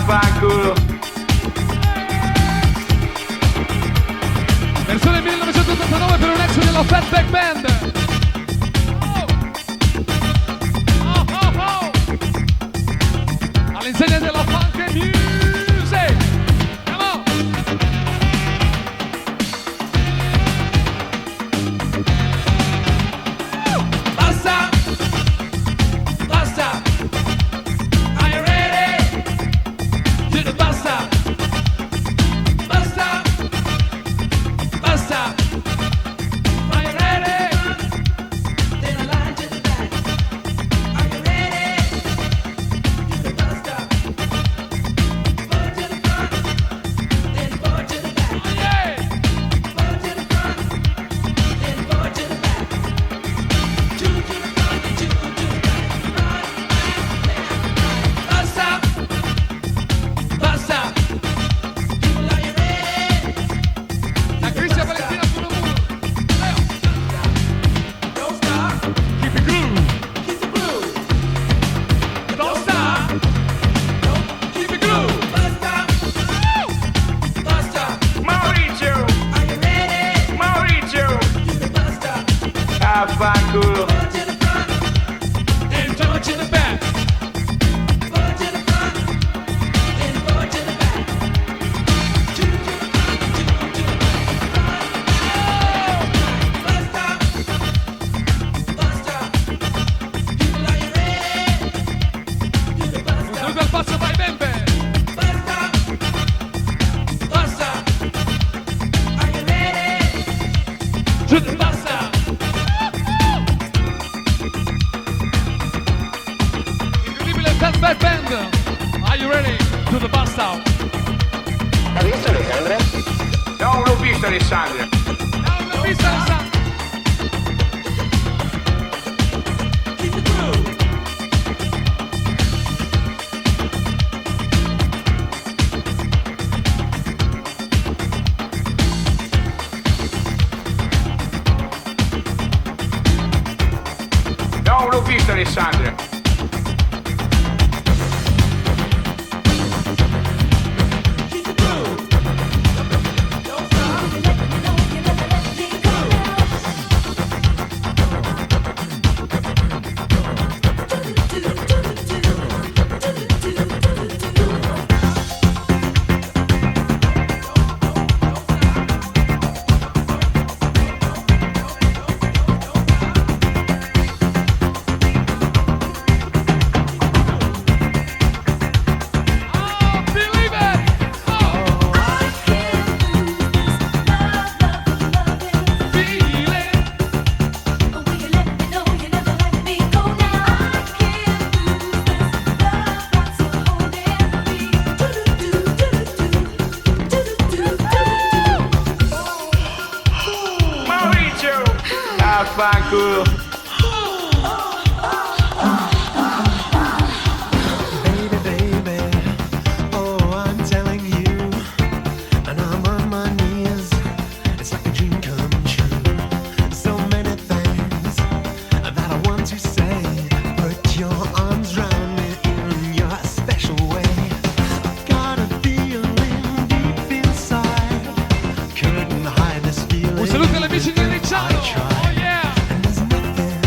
Affanculo. Versione 1989 per un ex della Fatback Band. All'insegna della funk and music. Come on. Basta. Basta. Are you ready? Do the basta. Basta. Basta. Are you ready? Then I line to the back. Are you ready? Do the basta. Forward to the front. Then forward to the back. Oh, yeah. Forward to the front. Then forward to the back. Two to the front, two to the back. Front, back, basta. Basta. People, are you ready? La Cristian Valentina sullo muro. Don't stop. Keep it groove. Keep the groove. Don't stop. Keep it groove. Basta. Basta. Maurizio. Are you ready? Maurizio. Do the basta. Affanculo. Forward to the front. And forward to the back. Forward to the front. And forward to the back. Two to the front. Two to the back. Basta. Basta. People, are you ready? Do the basta. Un al passo vai bembe. Basta. Basta. Are you ready? Do the basta. Incredibile Fatback Band. Are you ready? To the basta. Ha visto Alessandra? Non l'ho visto Alessandra. Non l'ho vista Alessandra. Keep the groove. Non l'ho visto Alessandra. Keep the groove. Don't stop. Affanculo. Baby, baby, oh, I'm telling you, and I'm on my knees. It's like a dream come true. So many things that I want to say. Put your arms round me in your special way. Got a feeling deep inside. Couldn't hide this feeling. Un saluto agli amici di Ricciano. I tried. Oh yeah. And there's nothing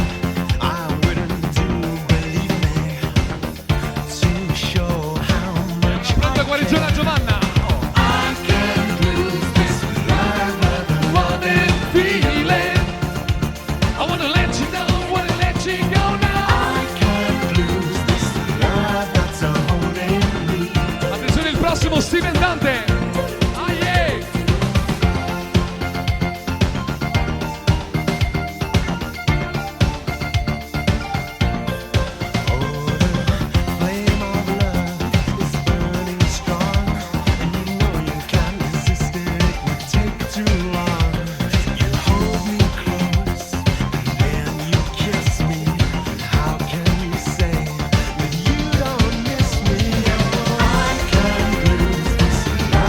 I wouldn't do, believe me, to show how much Pronta guarigione a Giovanna. I can lose this love. What a feeling. I wanna let you know, wanna let you go now. I can't lose this love that's a holding me. Attenzione il prossimo Steven Dante. Ah yeah. Oh, the flame of love is burning strong, and you know you can't resist it, it would take too long. You hold me close, and then you kiss me. How can you say that you don't miss me? Oh, I can't lose this love.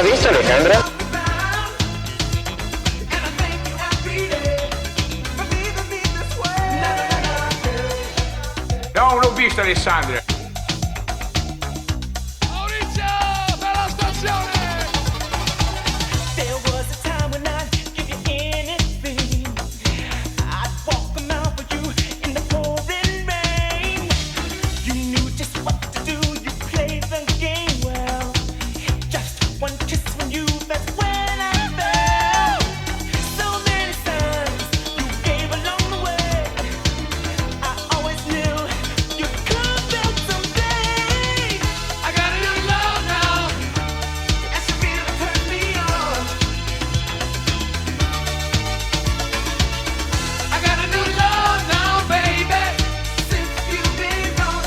Ha visto Alessandra? No, non l'ho visto Alessandra. Maurizio, per la stazione! There was a time when I'd give you anything. I'd walk a mile for you in the pouring rain. You knew just what to do, you played the game well. Just one kiss from you, that's when I fell. So many times you gave along the way. I always knew you'd come back someday. I got a new love now. As you really turn me on. I got a new love now, baby. Since you've been gone,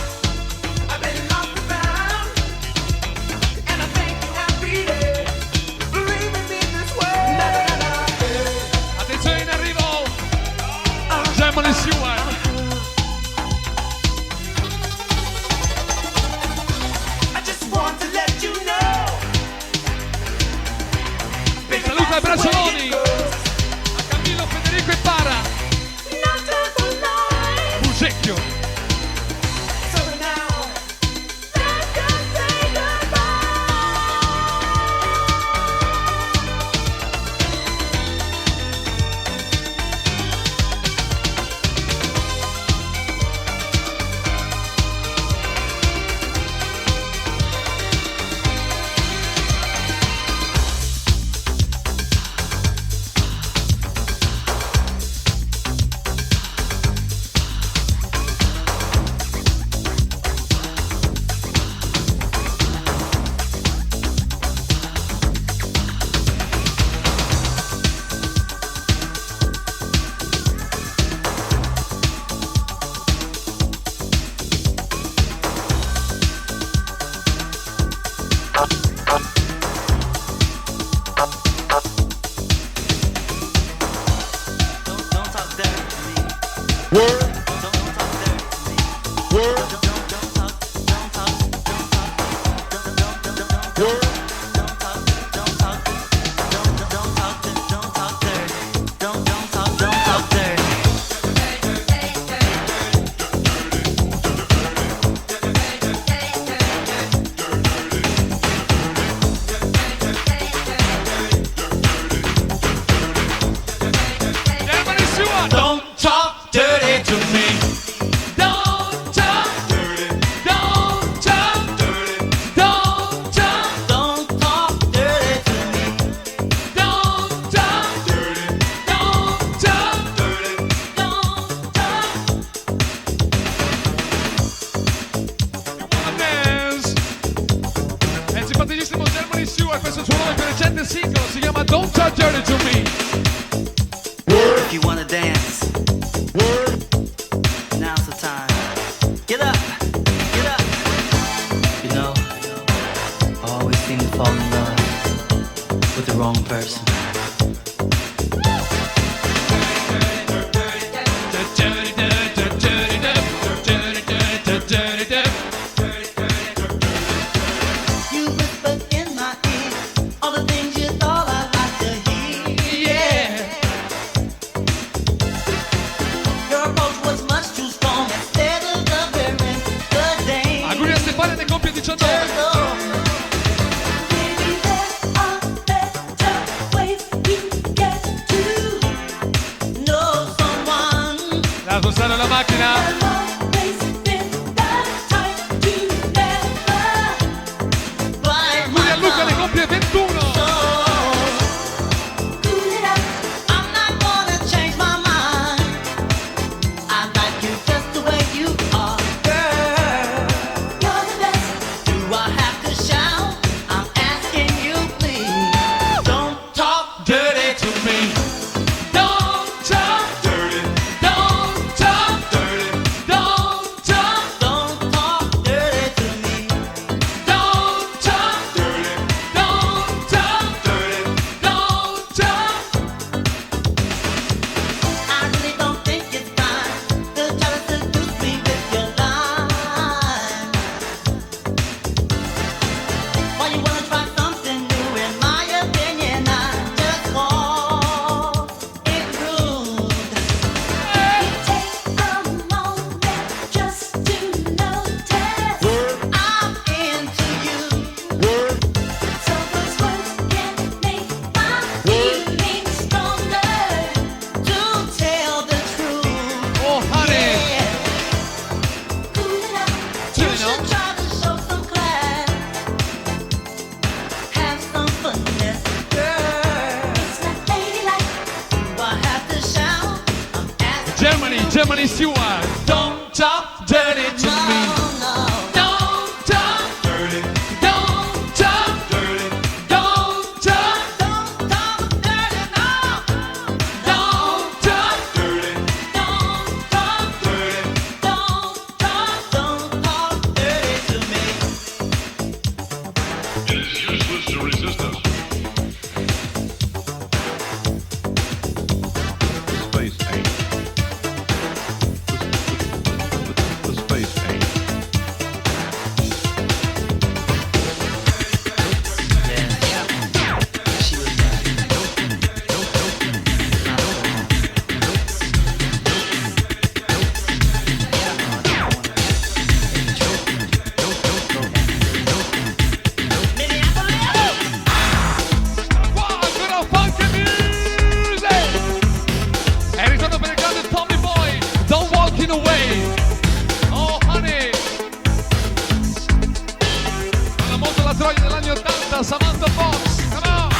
I've been lost and found. And I thank you every day for leaving me this way. Attenzione in arrivo. Germany Stewart. I just want to let you know. Baby, Saluta ai that's the way Braccioloni. it goes. A Camillo, Federico e Para. No time for lies. Musecchio. So now, let's just say goodbye. Don't talk dirty to me. Don't talk dirty to me. Don't talk dirty. Germany Stewart. Don't talk dirty to me. Don't talk dirty. Don't talk dirty. Don't talk. Don't talk dirty to me. Don't talk dirty. Don't talk dirty. Don't talk. Wanna dance? È il simpaticissimo Germany Stewart, questo è il suo nome più recente singolo, si chiama Don't Talk Dirty to Me. If you wanna dance, now's the time. Get up, get up. You know, I always seem to fall in love with the wrong person. You whispered in my ear all the things you thought I'd like to hear. Yeah. Your approach was much too strong instead of the very good day. Auguri a Stefania ne compie 19. Maybe there's a better way Germany Stewart. Don't talk dirty to me. Don't talk dirty. Don't talk dirty. Don't talk. Don't talk dirty now. Don't talk dirty. Don't talk dirty. Don't talk dirty to me. It is useless to resist us. The space ain't. The space ain't. She was bad. Wow, ancora funky music! E il ritorno per il grande Tommy Boy, Don't Walking Away. Oh honey! Alla moto la troia degli anni 80, Samantha Fox, come on!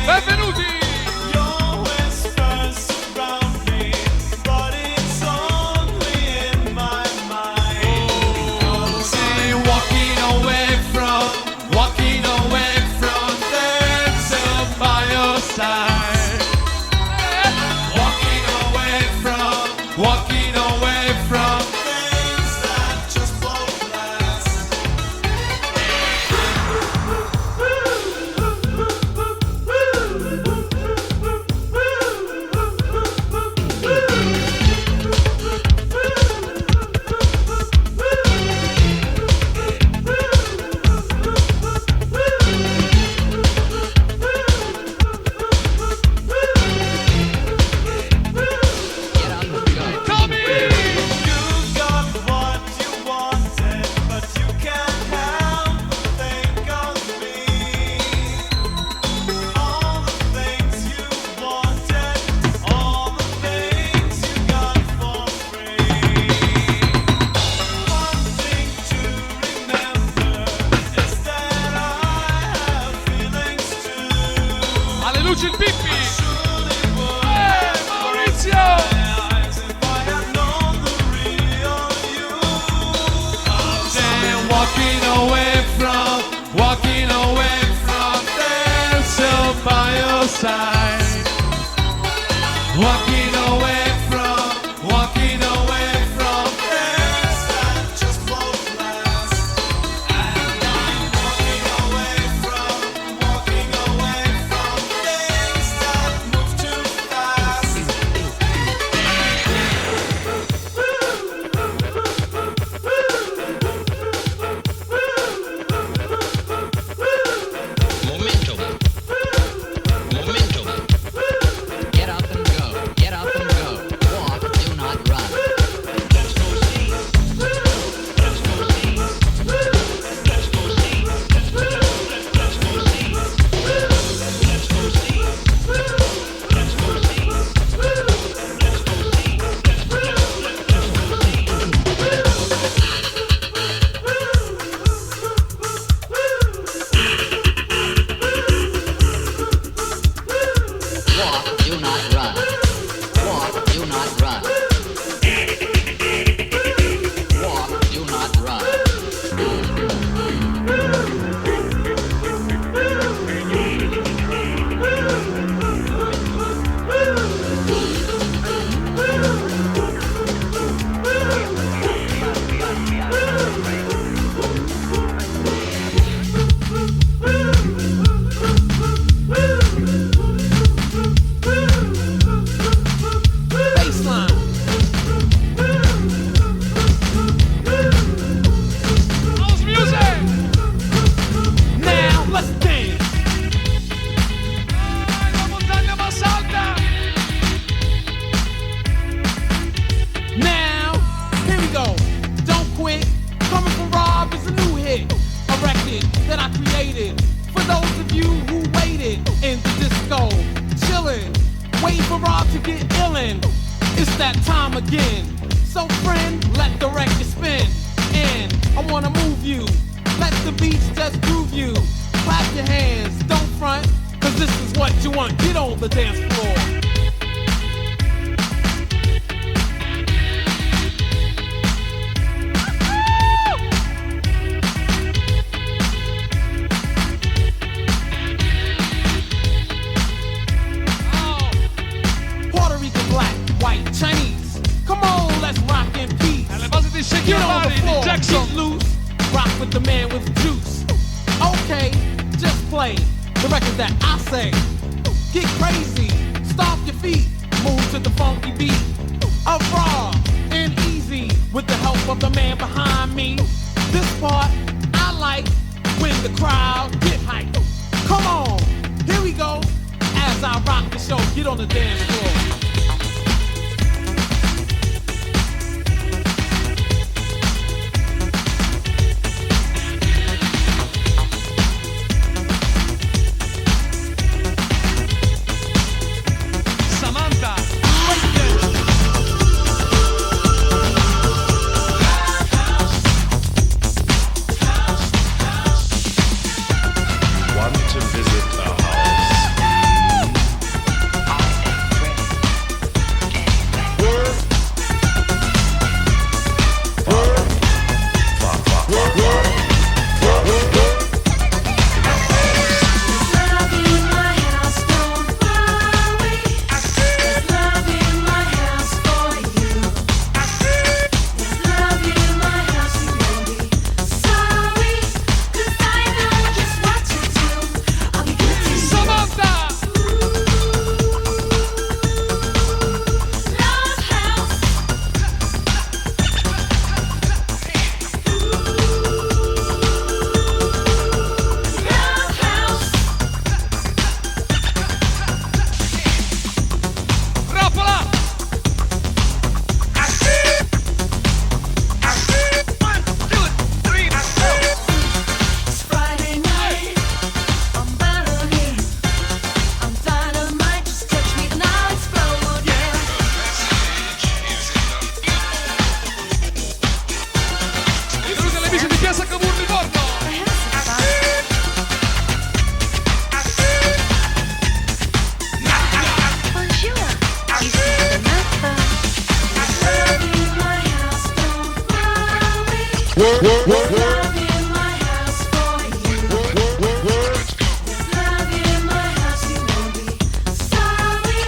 Benvenuti! See, walking away from dancing by your side. Walking away from things that just won't last. Tommy! Alle luci il Pippi! Maurizio! Then walking away from dancing by your side. Walking away from things that just won't last. And I'm walking away from things that move too fast. Momentum. Get up and go. Get waiting for Rob to get illin'. It's that time again. So friend, let the record spin. And I wanna move you. Let the beats just groove you. Clap your hands, don't front, cause this is what you want. Get on the dance floor. Puerto Rican, black, white, Chinese. Come on, let's rock in peace. Alle basi di Shake Get Your on the Body floor, di Jackson. get loose. Rock with the man with juice. Okay, just play the record that I say. Get crazy, stomp your feet, move to the funky beat of raw and easy with the help of the man behind me. This part I like when the crowd get hyped. Come on, here we go. As I rock the show, get on the dance floor. Samantha. Want to visit a house? Samantha. Rapala. Friday night, I'm burning. I'm dynamite, just touch me and I'll explode, yeah. Benvenuti alle amici di Piazza Cavour Livorno. Bonjour, ici Samantha. Love in my house, don't worry. Love in my house for you. Love in my house, you won't be sorry.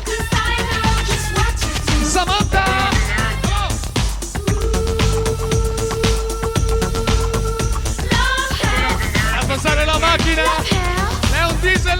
'Cause I know just what to do. Samantha. Love house, A passare la macchina. love house. È un diesel.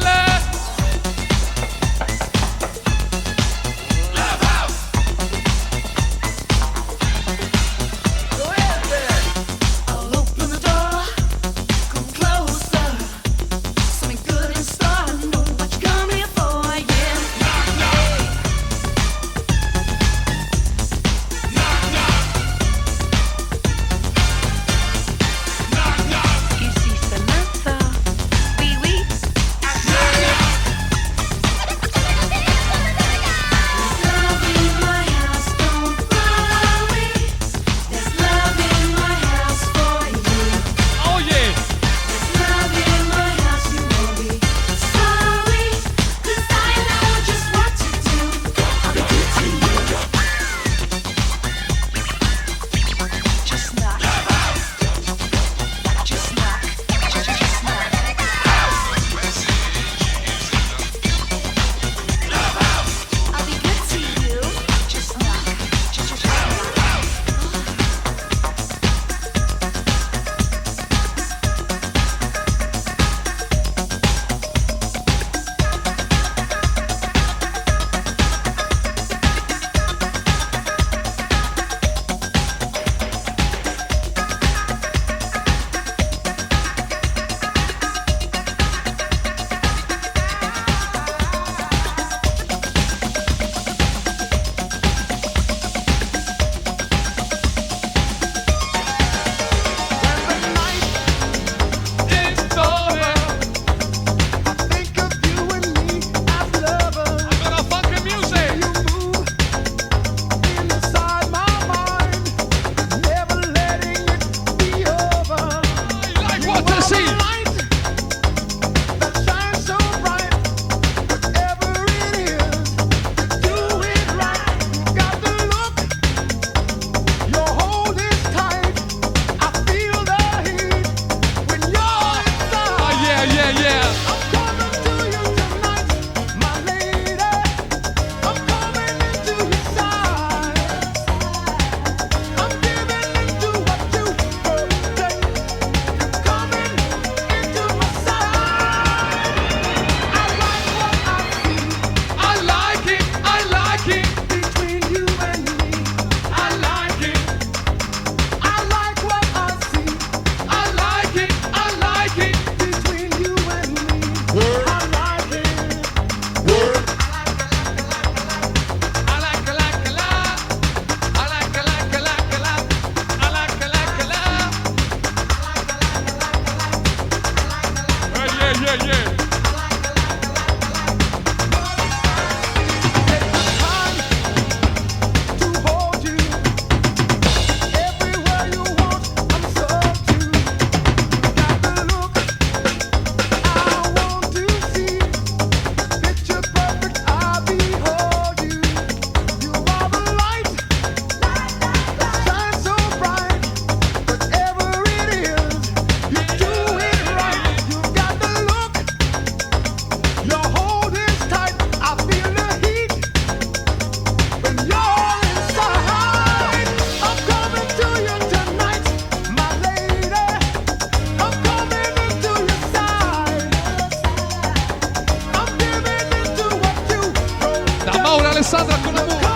Alessandra con amore.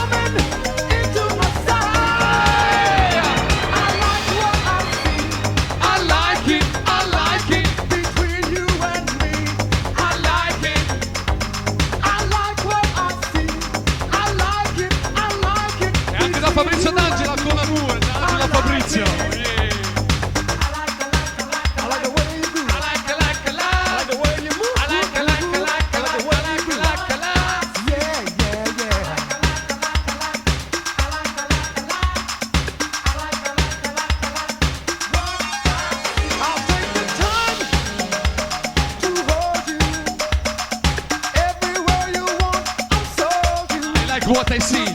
Fabrizio D'Angela con amore, D'Angela Fabrizio. What I see.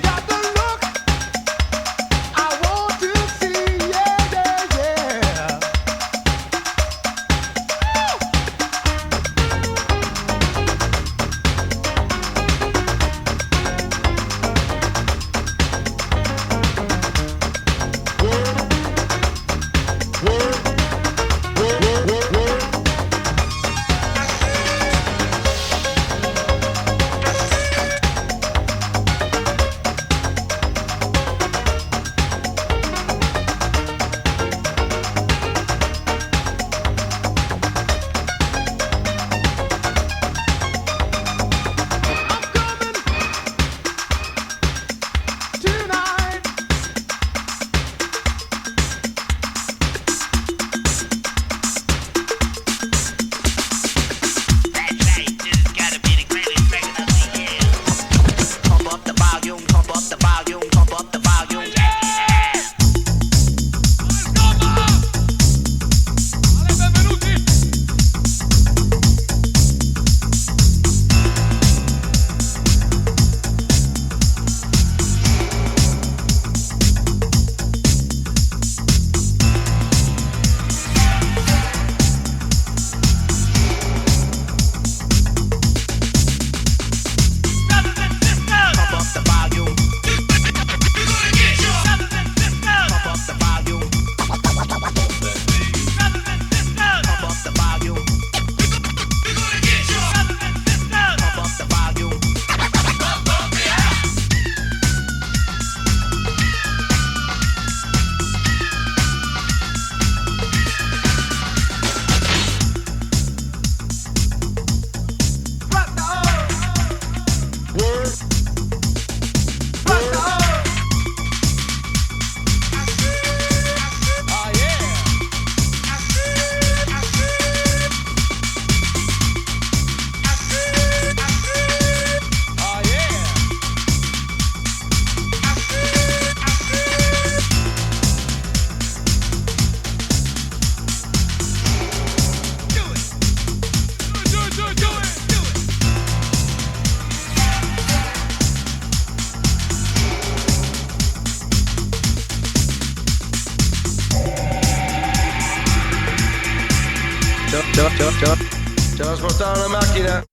C'è da spostare una macchina.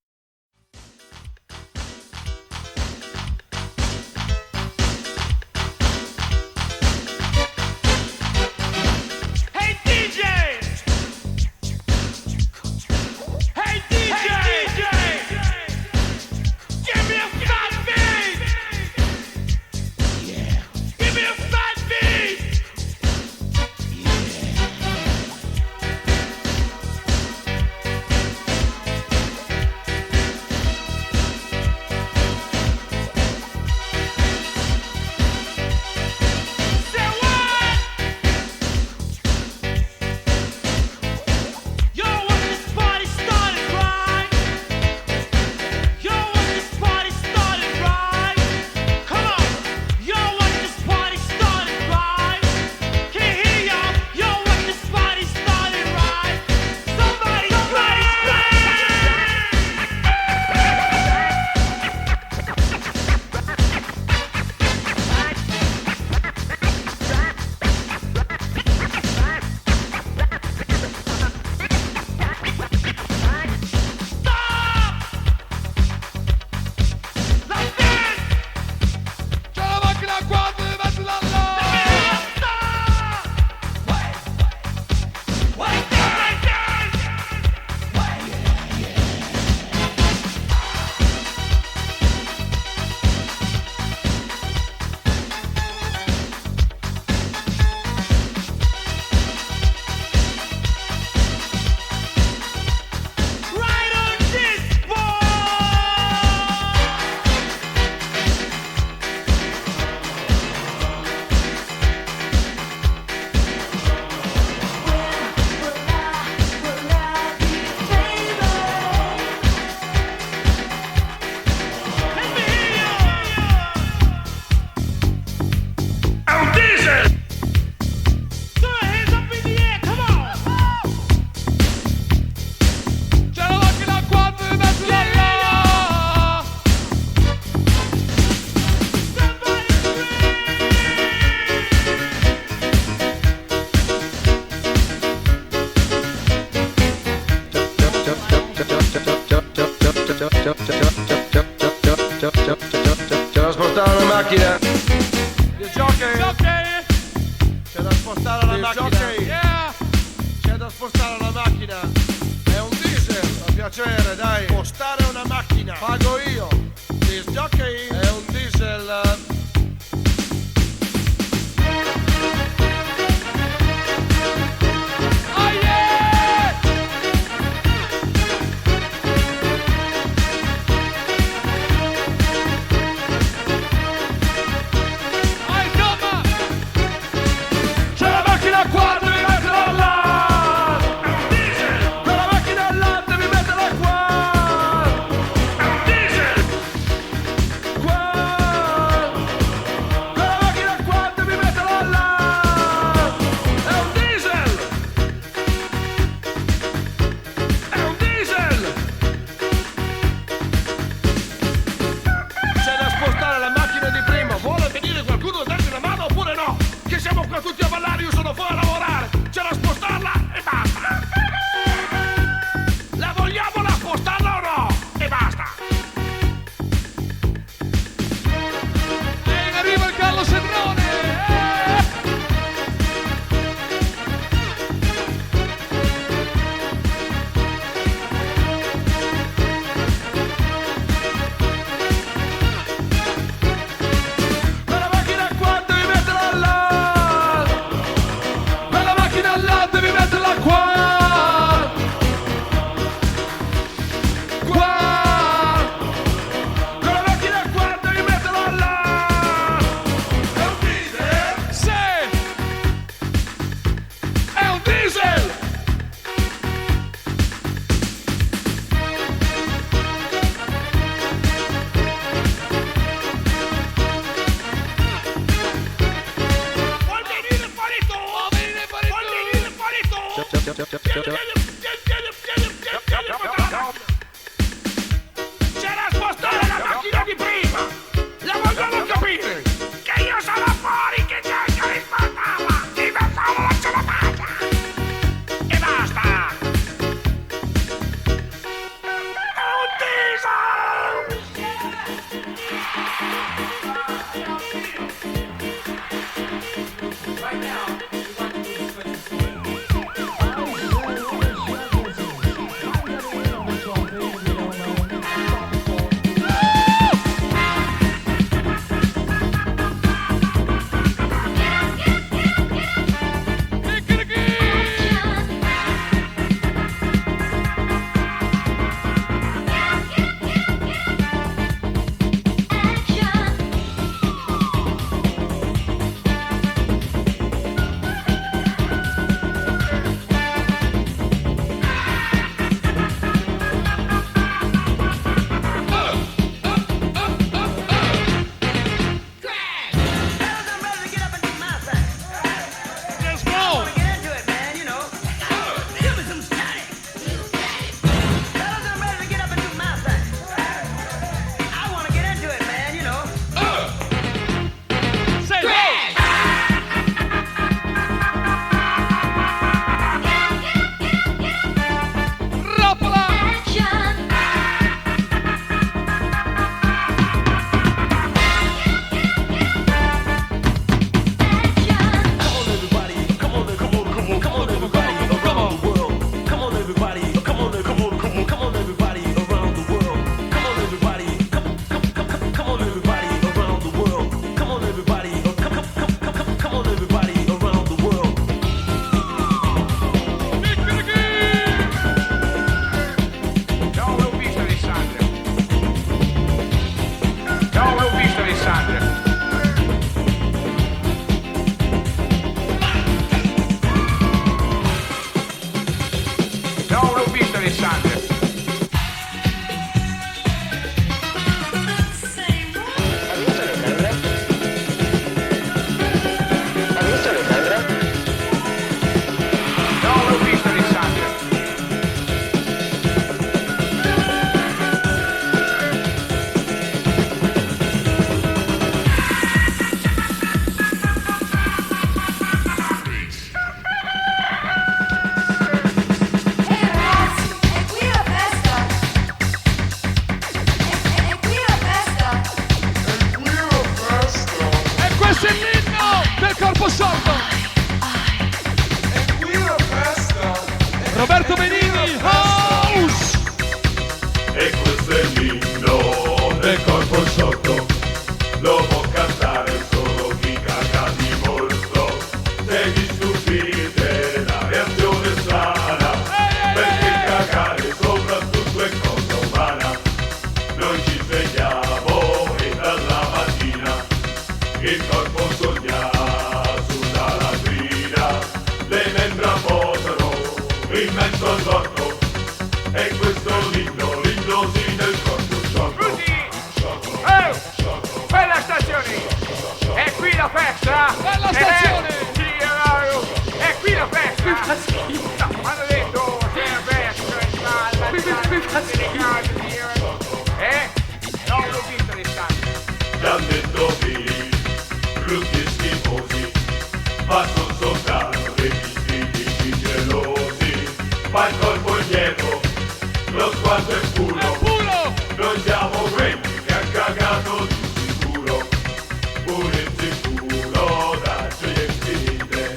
Hey DJ! Hey DJ! Hey DJ! Give me a fat beat! Yeah. Give me a fat beat! Yeah. C'è da spostare la macchina. Il jockey. C'è da spostare la macchina. Yeah. C'è da spostare la macchina. È un diesel. Fa piacere, dai. Spostare una macchina. Pago io. Disc jockey. È un diesel. Oh yeah! Oh, insomma! C'è la macchina qua, devi metterla là! È un diesel! Quella macchina là, devi metterla qua! È un diesel! Qua! Quella macchina qua, devi metterla là! È un diesel! È un diesel! C'è da spostare la macchina di prima. Vuole venire qualcuno a darmi una mano oppure no? Che siamo qua tutti a ballare, io sono fuori a lavorare. C'è da spostarla e basta. La vogliamo la spostarla o no? E basta. E in arriva il Carlo Sendrone! Quella macchina qua devi metterla là. Quella macchina là devi metterla qua! Qua! Quella macchina qua devi metterla là. È un diesel? Sì! È un diesel! Vuoi venire fuori tu? Vuoi venire fuori tu? Vuoi venire fuori tu? C'è da spostare la macchina di prima. La vogliono capire. Che io sono fuori, che cerco di spostarla. E non solo non ce la faccia. E basta. È un diesel. Questo è l'inno del corpo sordo. Roberto Benini, house! E questo è l'inno del corpo sciolto, lo può cantare solo chi caga di molto. Se vi stupite la reazione strana, perché cagare soprattutto è cosa umana. Noi ci svegliamo e dalla mattina il corpo sogna sulla latrina, le membra posano in mezzo al corpo, e questo l'inno sì del corpo sciolto. Bella stazione! È qui la festa! Bella stazione! È qui la festa! No, hanno detto c'è la festa, in spalla, delle case, non l'ho visto Alessandro! Ti han detto che brutti e schifosi, ma son soltanto degli spiriti gelosi. Ma il corpo è dietro, lo sguardo è puro, noi siamo quelli che han cagato di sicuro, pure insicuro da gioie infinite,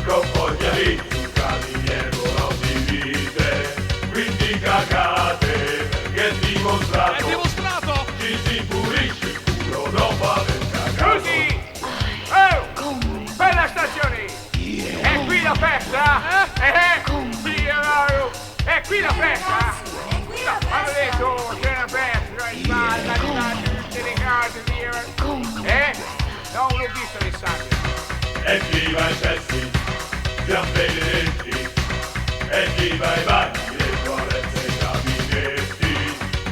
con foglia lì sul caniniero non divide, quindi cagate perché è dimostrato, ci si pulisce il culo dopo aver cagato. Così! Bella stazione! È qui la festa? È qui la festa? No, hanno detto c'è una festa, in spalla, delle case, non l'ho visto Alessandro! E viva i cessi, siamo benedetti, e viva i bagni, le toilette e i gabinetti,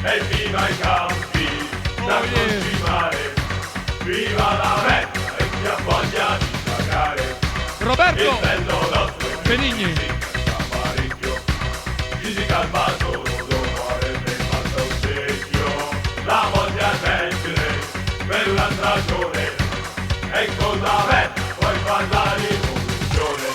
e viva i campi da coltivare, viva la meta e chi ha voglia di pagare. Roberto Il bello nostro è Benigni. Chi si calma solo dopo averne fatto un secchio, la voglia di leggere per un'altra ragione, e con la meta puoi far la rivoluzione.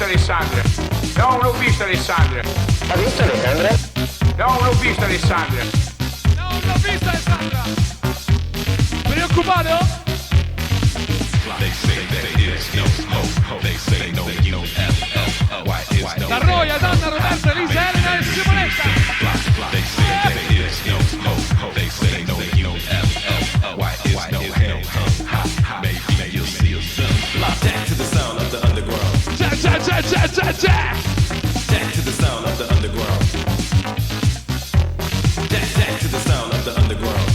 Alessandra! Non l'ho vista Alessandra! Ha visto Alessandra? Non l'ho vista Alessandra! Non l'ho vista Alessandra! Preoccupato? Da Roy ad Anna, Roberta, Elisa, Elena e Simonetta! Jack to the sound of the underground. Jack to the sound of the underground.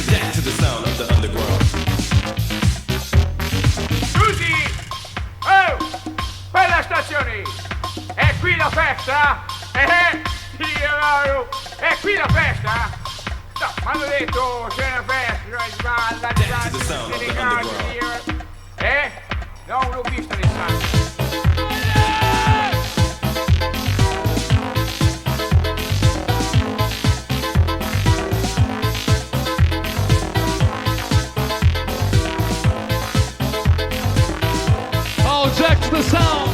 Jack to the sound of the underground. Scusi! Oh! Bella stazione! È qui la festa? È qui la festa? No, mi hanno detto c'è una festa, sballa, delle case, non l'ho vista Alessandro! Oh, Jack to the sound!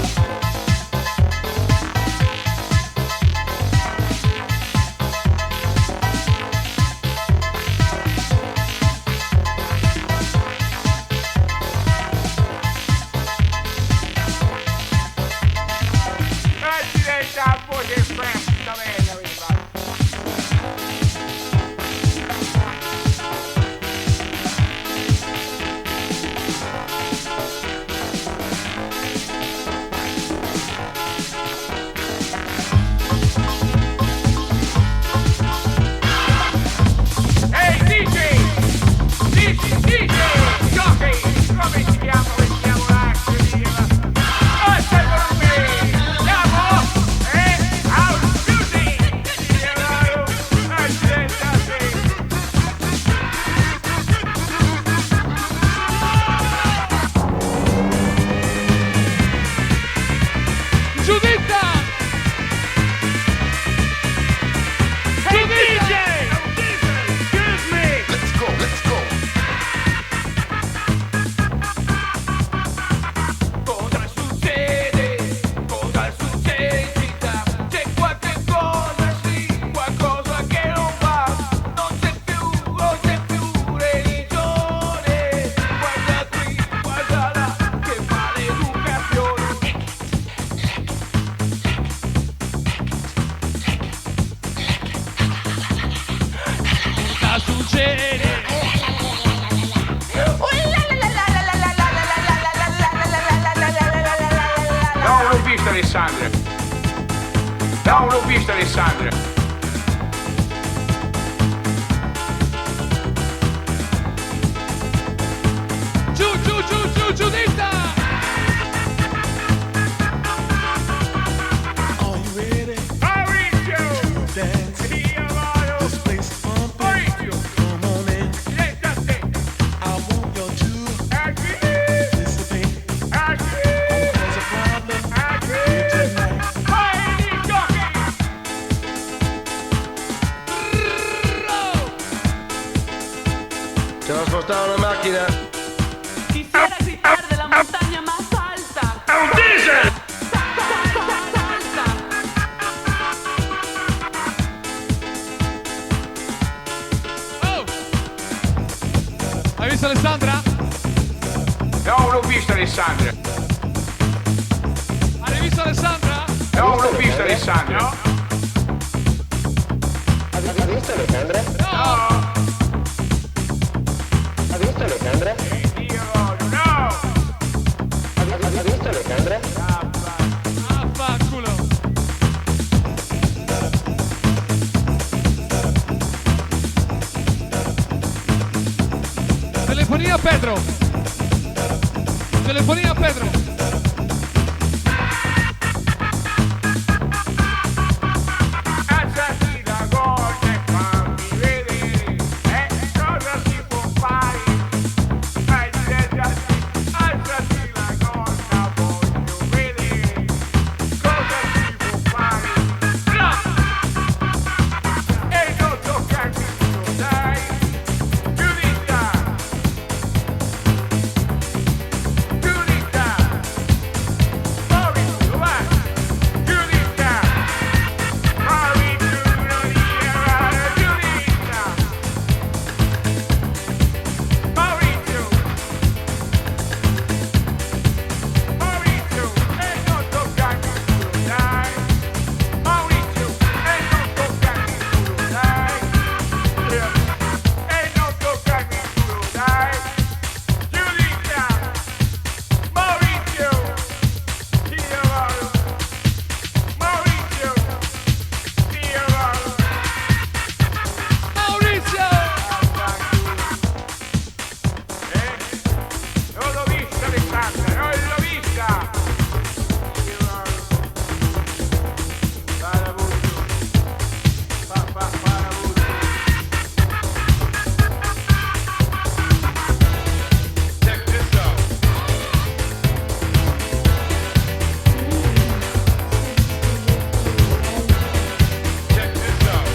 Alessandra. Non l'ho vista Alessandra. Giù, Dita! Are you ready? Maurizio! Dance. Io voglio. This place is pumping. Maurizio! Come on in. Senta a te. I want you to Ecco. participate. Ecco. There's a problem here tonight. Vai di giochi! Se non spostava una macchina. Quisiera gritar de la montaña más alta. È un diesel! Salta. Oh! Hai visto Alessandra? Non l'ho vista Alessandra. Hai visto Alessandra? Non l'ho vista Alessandra. Ha visto Alessandra? No! Ha visto Alessandra? Io voglio, no! Ha visto Alessandra? Affanculo! Telefonia a Pedro! Telefonia a Pedro! Alzati la gonna e fammi vedere, cosa si può fare? Alzati la gonna, voglio vedere, cosa si può fare? No! E non toccarmi più, dai! Giudita! Giudita! Maurizio, vai! Giudita! Maurizio, non dire Giudita! Maurizio! Maurizio, e non toccarmi il culo, dai! Maurizio, e non toccarmi il culo, dai! E non toccarmi il culo, dai! Giudita! Maurizio! Io voglio! Maurizio! Io voglio! Maurizio! Non l'ho vista Alessandra, non l'ho vista! Io voglio! Parabuso! Parabuso! Check this out! Check this out!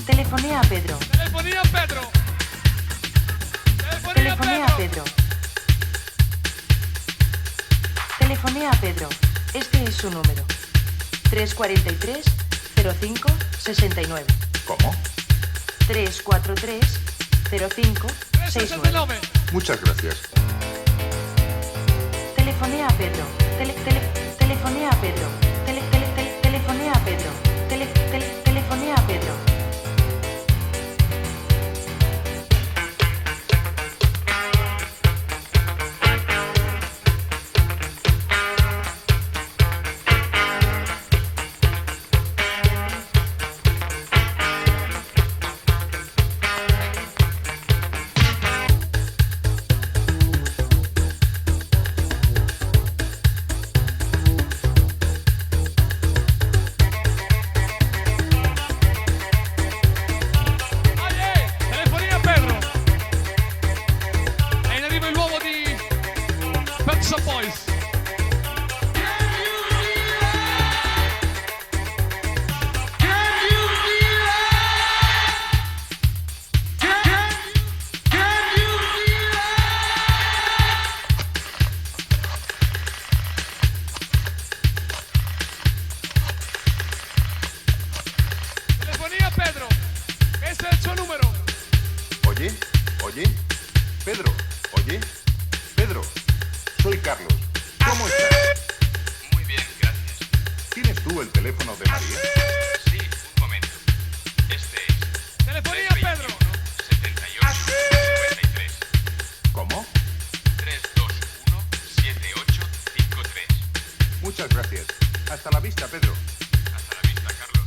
Telefonea a Pedro. Telefonia a Pedro! Telefonea a Pedro. Telefonea a Pedro. Este es su número. 343 05 69. ¿Cómo? 343 05 69. 69! Muchas gracias. Telefonea a Pedro. Telefonea a Pedro. Telefonea a Pedro. Telefonea a Pedro. Telefonia a Pedro! E in arriva l'uomo di Pet Shop Boys! Telefonia a Pedro! Este es el suo numero! Oye, Pedro, Pedro, soy Carlos. ¿Cómo estás? Muy bien, gracias. tú el teléfono de María? Sí, un momento. Este es Telefonía, Pedro. 78 53. ¿Cómo? 321 7853. Muchas gracias. Hasta la vista, Pedro. Hasta la vista, Carlos.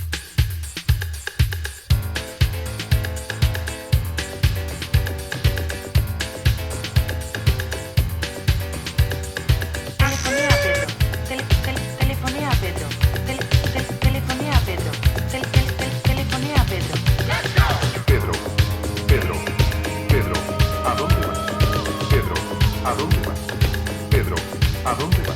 Telefonea a Pedro. Telefonea a Pedro. Telefonea a Pedro. Telefonea a Pedro. Pedro, Pedro, Pedro, ¿a dónde vas? Pedro, ¿a dónde vas? Pedro, ¿a dónde vas?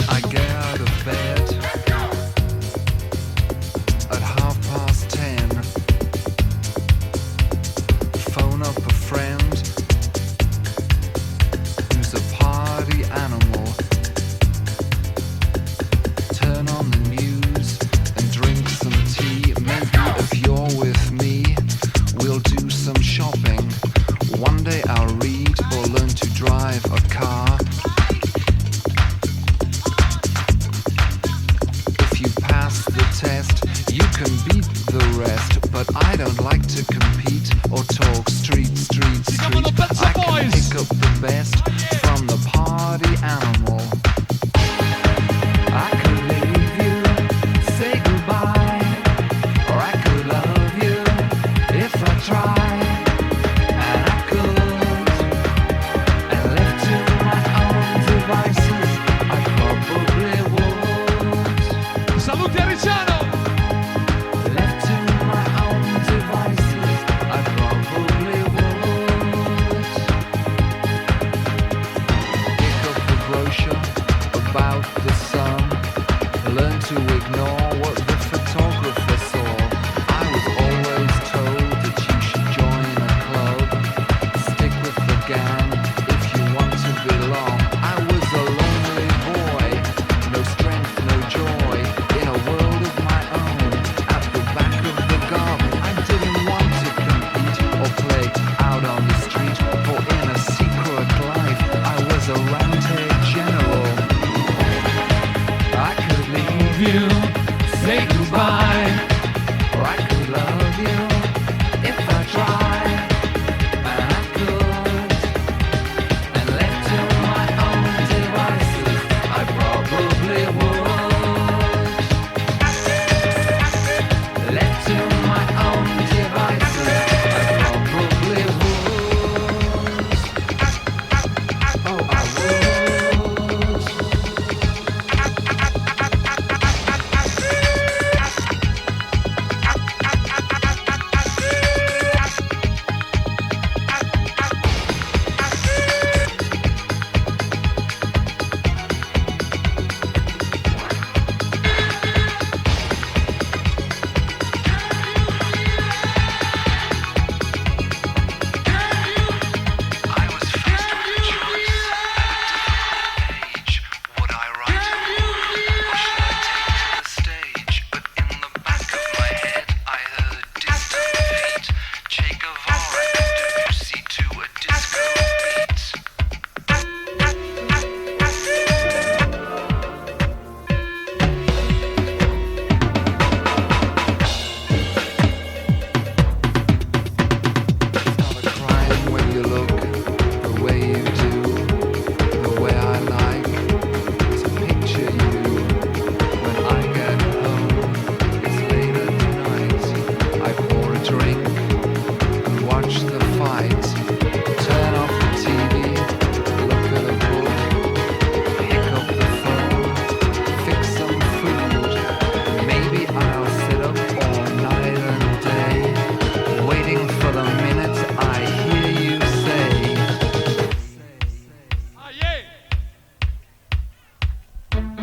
I get out of bed at 10:30. Phone up a friend who's a party animal. Turn on the news and drink some tea. Maybe if you're with me, we'll do some shopping. One day I'll read or learn to drive a car. If you pass the test, you can beat the rest. But I don't like to compete or talk street. Come on, Pizza I can Boys. pick up the best from the party animal. I could leave you, say goodbye, or I could love you if I tried. And I could, and left to my own devices, I probably would. Saluti a Ricciano. Left to my own devices, I probably would. Pick up the brochure about the sun. Learn to ignore what the photographer saw. I was always told that you should join a club. Stick with the gang if you want to belong. I was a lonely boy, no strength, no joy, in a world of my own, at the back of the garden. I didn't want to compete or play out on the street, for in a secret life I was a rampage general. I could leave you, say goodbye, or I could love you if I tried. And I could, and left to my own devices, I probably would. Left to my own devices, I probably would. Oh, I would.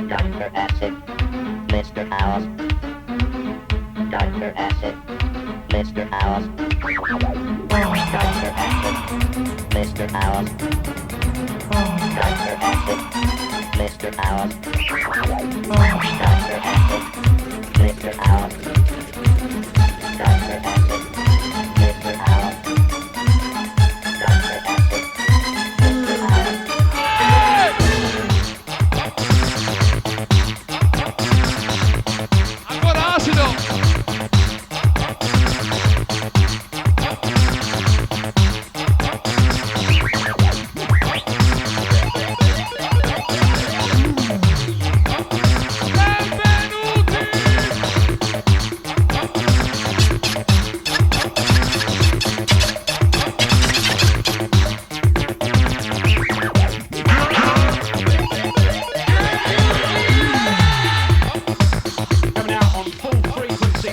Dr. Acid, Mr. House. Dr. Acid, Mr. House. Dr. Acid, Mr. House. Dr. Acid, Mr. House. Dr. Acid, Mr. House. Dr. Acid, Mr. House. Dr. Acid, Mr. House. Ancora acido! Coming out on full frequency,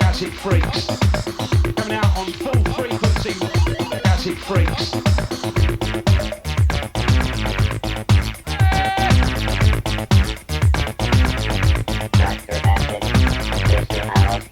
acid freaks. Coming out on full frequency, acid freaks. Dr. Acid, Mr. House.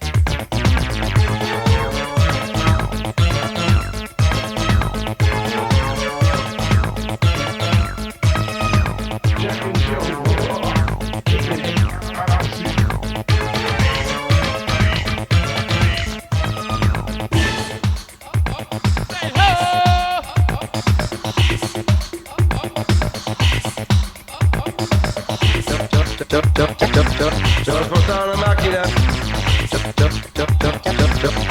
Trasportare una macchina. Dr. Acid,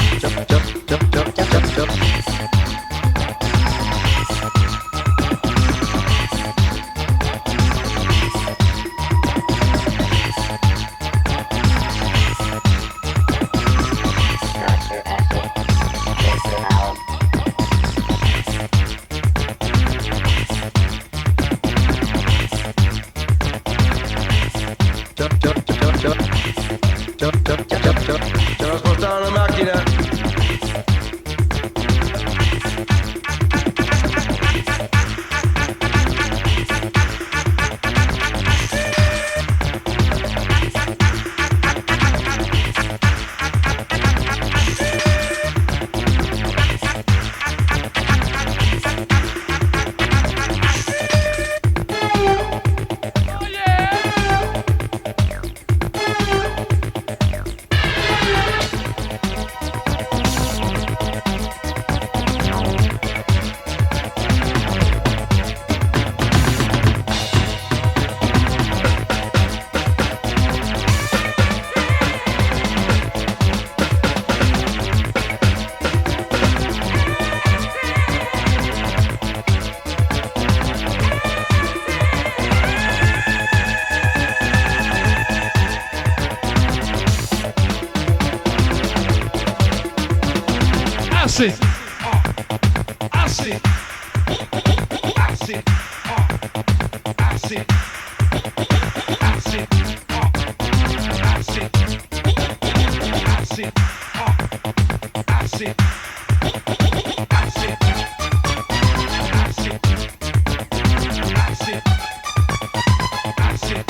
Mr. House. Trasportare una macchina. Acid! Acid, acid, acid, acid, acid, acid, acid, acid, acid, acid, acid,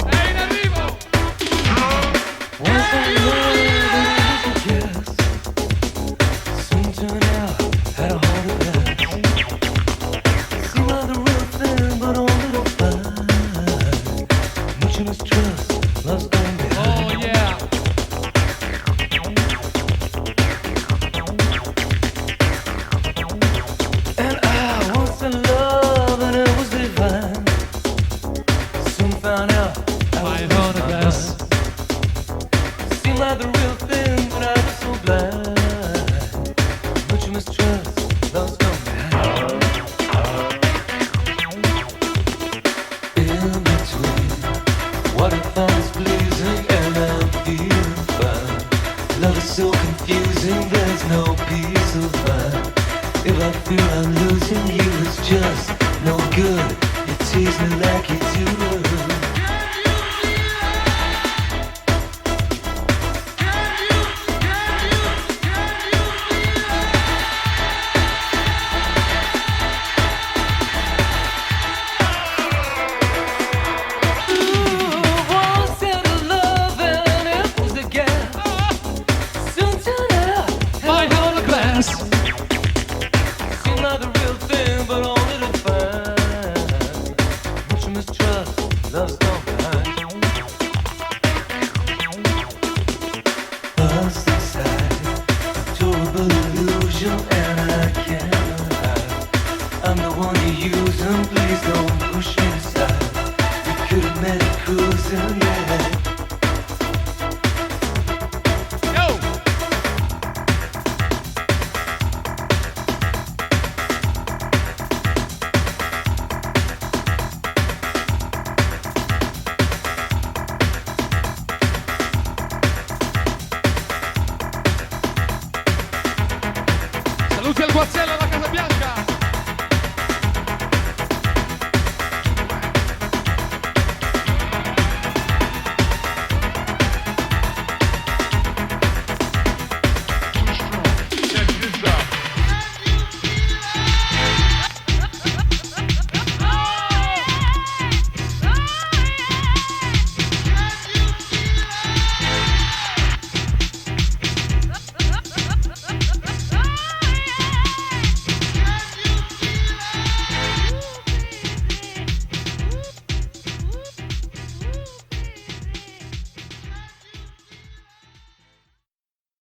È in arrivo! like the real thing, but I was so blind. But you must trust, love's gone behind. In between what I find is pleasing and I'm feeling fine. Love is so confusing, there's no peace of mind. If I feel I'm losing you, it's just no good. You tease me like you do. Saluti al Guazzella